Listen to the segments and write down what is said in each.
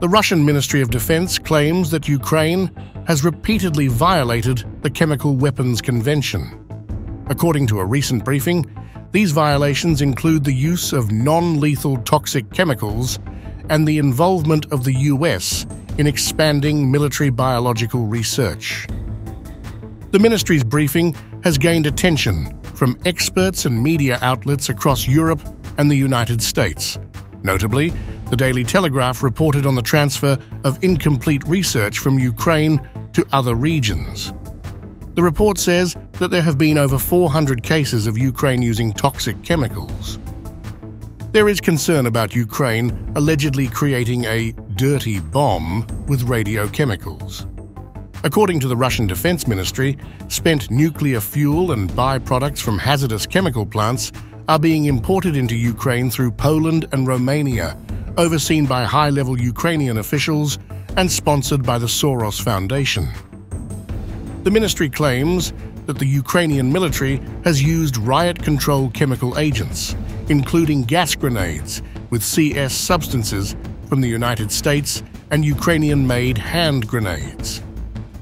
The Russian Ministry of Defense claims that Ukraine has repeatedly violated the Chemical Weapons Convention. According to a recent briefing, these violations include the use of non-lethal toxic chemicals and the involvement of the US in expanding military biological research. The ministry's briefing has gained attention from experts and media outlets across Europe and the United States. Notably, the Daily Telegraph reported on the transfer of incomplete research from Ukraine to other regions. The report says that there have been over 400 cases of Ukraine using toxic chemicals. There is concern about Ukraine allegedly creating a dirty bomb with radiochemicals. According to the Russian Defense Ministry, spent nuclear fuel and byproducts from hazardous chemical plants are being imported into Ukraine through Poland and Romania, overseen by high-level Ukrainian officials and sponsored by the Soros Foundation. The ministry claims that the Ukrainian military has used riot-control chemical agents, including gas grenades with CS substances from the United States and Ukrainian-made hand grenades.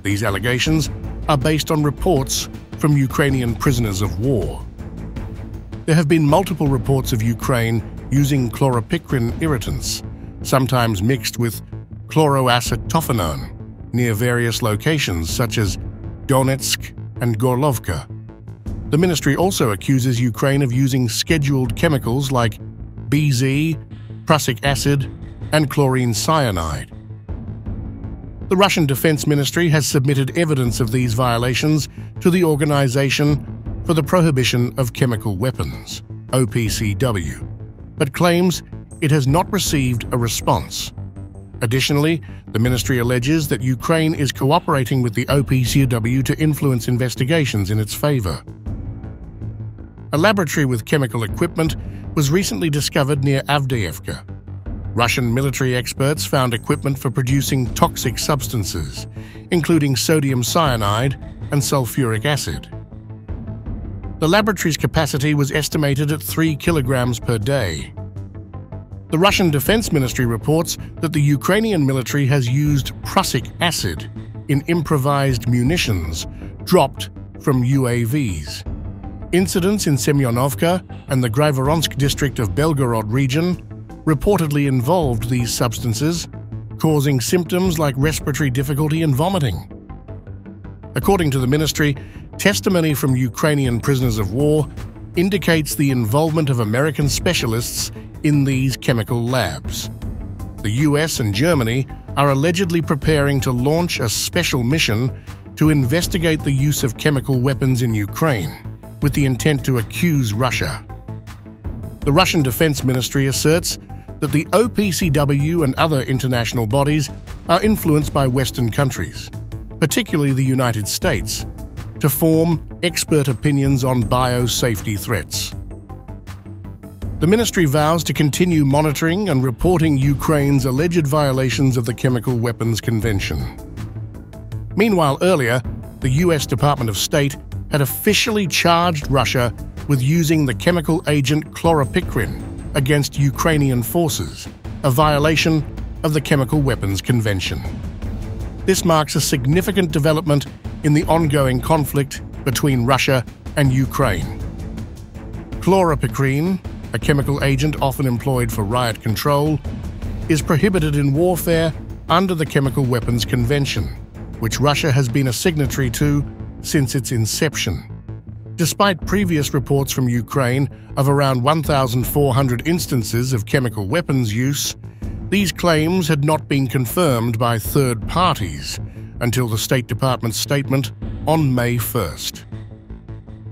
These allegations are based on reports from Ukrainian prisoners of war. There have been multiple reports of Ukraine using chloropicrin irritants, sometimes mixed with chloroacetophenone, near various locations such as Donetsk and Gorlovka. The ministry also accuses Ukraine of using scheduled chemicals like BZ, prussic acid, and chlorine cyanide. The Russian Defense Ministry has submitted evidence of these violations to the Organization for the Prohibition of Chemical Weapons, OPCW, but claims it has not received a response. Additionally, the ministry alleges that Ukraine is cooperating with the OPCW to influence investigations in its favor. A laboratory with chemical equipment was recently discovered near Avdiivka. Russian military experts found equipment for producing toxic substances, including sodium cyanide and sulfuric acid. The laboratory's capacity was estimated at 3 kilograms per day. The Russian Defense Ministry reports that the Ukrainian military has used prussic acid in improvised munitions dropped from UAVs. Incidents in Semyonovka and the Graivoronsk district of Belgorod region reportedly involved these substances, causing symptoms like respiratory difficulty and vomiting. According to the ministry, testimony from Ukrainian prisoners of war indicates the involvement of American specialists in these chemical labs. The US and Germany are allegedly preparing to launch a special mission to investigate the use of chemical weapons in Ukraine, with the intent to accuse Russia. The Russian Defense Ministry asserts that the OPCW and other international bodies are influenced by Western countries, particularly the United States, to form expert opinions on biosafety threats. The ministry vows to continue monitoring and reporting Ukraine's alleged violations of the Chemical Weapons Convention. Meanwhile, earlier, the US Department of State had officially charged Russia with using the chemical agent chloropicrin against Ukrainian forces, a violation of the Chemical Weapons Convention. This marks a significant development in the ongoing conflict between Russia and Ukraine. Chloropicrin, a chemical agent often employed for riot control, is prohibited in warfare under the Chemical Weapons Convention, which Russia has been a signatory to since its inception. Despite previous reports from Ukraine of around 1,400 instances of chemical weapons use, these claims had not been confirmed by third parties until the State Department's statement on May 1st.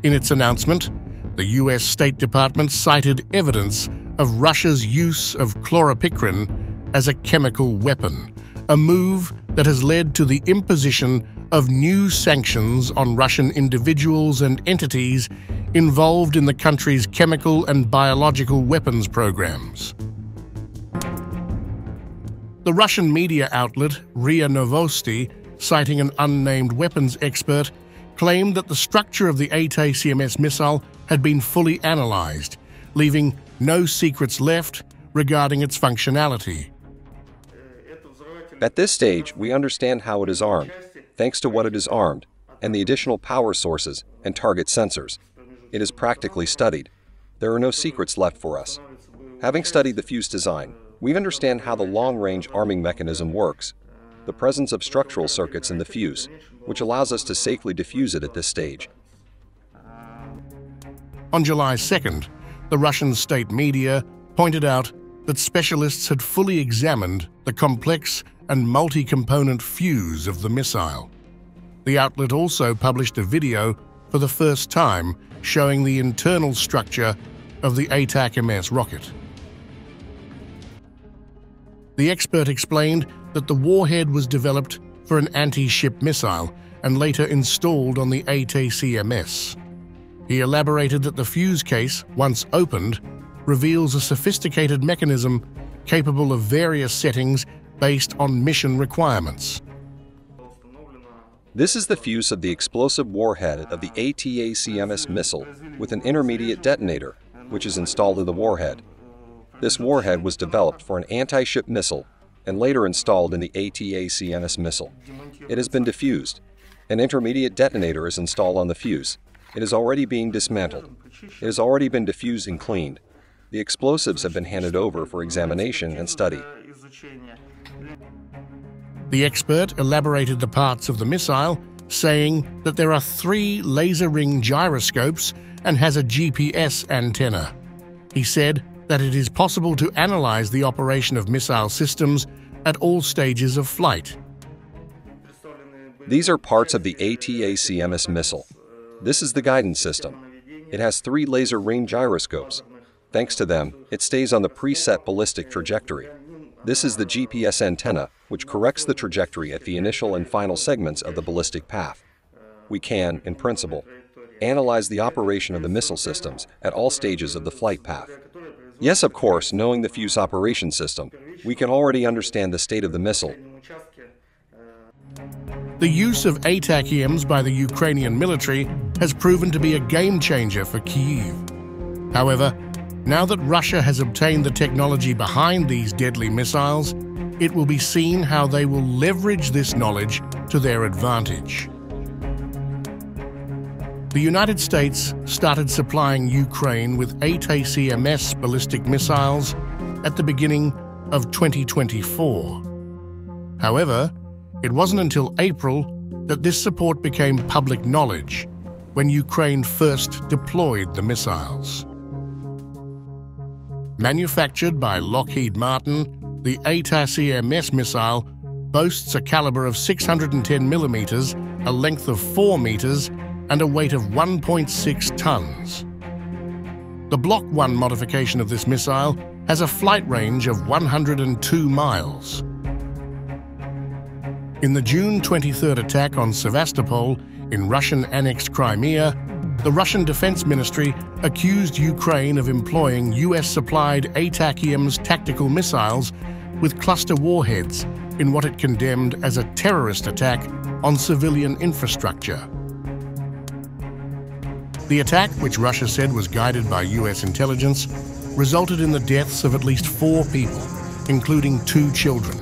In its announcement, the US State Department cited evidence of Russia's use of chloropicrin as a chemical weapon, a move that has led to the imposition of new sanctions on Russian individuals and entities involved in the country's chemical and biological weapons programs. The Russian media outlet RIA Novosti, citing an unnamed weapons expert, claimed that the structure of the ATACMS missile had been fully analyzed, leaving no secrets left regarding its functionality. At this stage, we understand how it is armed, thanks to what it is armed, and the additional power sources and target sensors. It is practically studied. There are no secrets left for us. Having studied the fuse design, we understand how the long-range arming mechanism works, the presence of structural circuits in the fuse, which allows us to safely defuse it at this stage. On July 2nd, the Russian state media pointed out that specialists had fully examined the complex and multi-component fuse of the missile. The outlet also published a video for the first time showing the internal structure of the ATAC-MS rocket. The expert explained that the warhead was developed for an anti-ship missile and later installed on the ATAC-MS. He elaborated that the fuse case, once opened, reveals a sophisticated mechanism capable of various settings based on mission requirements. This is the fuse of the explosive warhead of the ATAC-MS missile with an intermediate detonator, which is installed in the warhead. This warhead was developed for an anti-ship missile and later installed in the ATAC-MS missile. It has been diffused. An intermediate detonator is installed on the fuse. It is already being dismantled. It has already been diffused and cleaned. The explosives have been handed over for examination and study. The expert elaborated the parts of the missile, saying that there are 3 laser ring gyroscopes and has a GPS antenna. He said that it is possible to analyze the operation of missile systems at all stages of flight. These are parts of the ATAC-MS missile. This is the guidance system. It has 3 laser ring gyroscopes. Thanks to them, it stays on the preset ballistic trajectory. This is the GPS antenna, which corrects the trajectory at the initial and final segments of the ballistic path. We can, in principle, analyze the operation of the missile systems at all stages of the flight path. Yes, of course, knowing the fuse operation system, we can already understand the state of the missile. The use of ATAC-MS by the Ukrainian military has proven to be a game-changer for Kyiv. However, now that Russia has obtained the technology behind these deadly missiles, it will be seen how they will leverage this knowledge to their advantage. The United States started supplying Ukraine with ATAC-MS ballistic missiles at the beginning of 2024. However, it wasn't until April that this support became public knowledge, when Ukraine first deployed the missiles. Manufactured by Lockheed Martin, the ATAC-MS missile boasts a caliber of 610 millimeters, a length of 4 meters, and a weight of 1.6 tons. The Block 1 modification of this missile has a flight range of 102 miles. In the June 23rd attack on Sevastopol in Russian-annexed Crimea, the Russian Defense Ministry accused Ukraine of employing US-supplied ATAC-MS tactical missiles with cluster warheads in what it condemned as a terrorist attack on civilian infrastructure. The attack, which Russia said was guided by US intelligence, resulted in the deaths of at least 4 people, including 2 children.